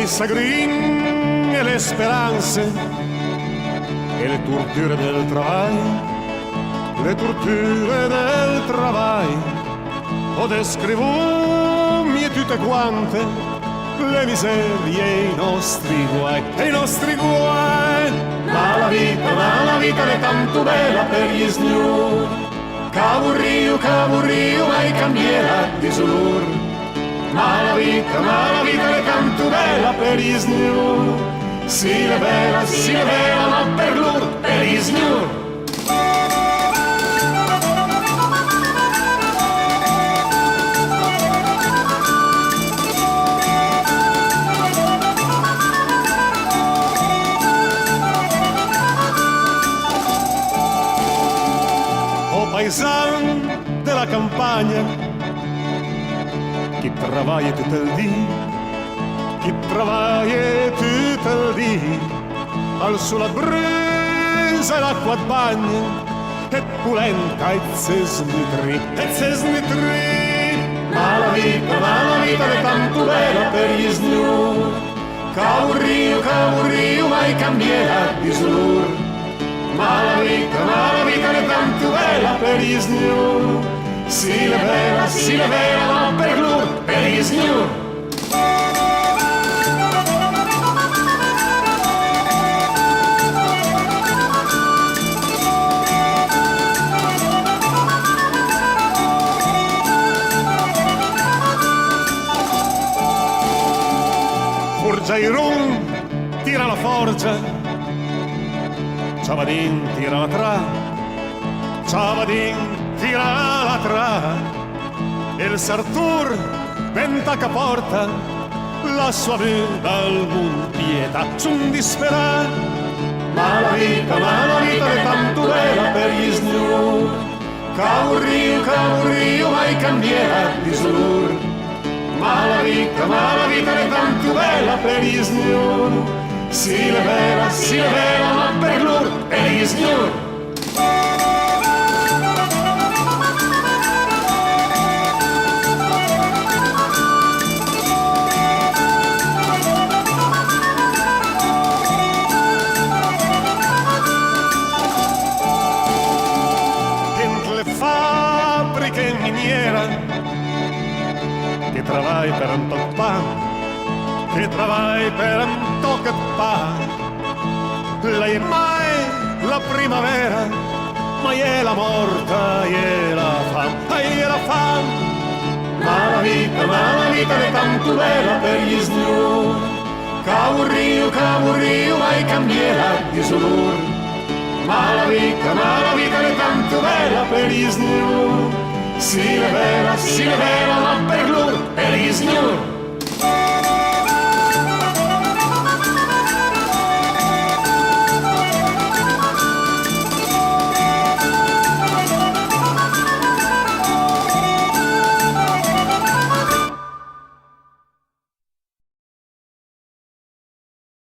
les chagrins et l'espérance et les tortures del travail, le torture del travail. O descrivumi tutte quante le miserie e i nostri guai, e i nostri guai. Ma la vita è tanto bella per gli sgnur, cavurriu, mai cambiera di sulur. Ma la vita è tanto bella per gli sgnur, si le bella, ma per lur, per gli sgnur. Paysan de la campagna, qui travaille tout le dit, qui travaille tout le dit, al sulla brisa l'acqua de bagna, e pulenta e sesnitri, Ma la vita è tanto bella per gli sgnur, cavurriu, mai cambiera di sulur. Ma la vita è tanto bella per gli sgnur, si le bella, ma per lur, per gli sgnur. Forgiairon tira la forgia, Ciavadin tira la tra, Ciavadin tira la tra, il Sartur venta che porta la sua vita al pietà sun disperà. Ma la vita è tanto bella per gli sgnur, cavurriu, mai cambiera di sulur. Ma la vita è tanto bella per gli sgnur, si le bella, ma per lur, per gli sgnur. Entre le fabbriche miniere, che travai per un toc pan, che travai per un toc pan. Lei è mai la primavera, ma è la morta, è la fam. Ma la vita è tanto bella per gli sgnur, cavurriu, mai cambiera di sulur. Ma la vita è tanto bella per gli sgnur, si le bella, ma per lur, per gli sgnur.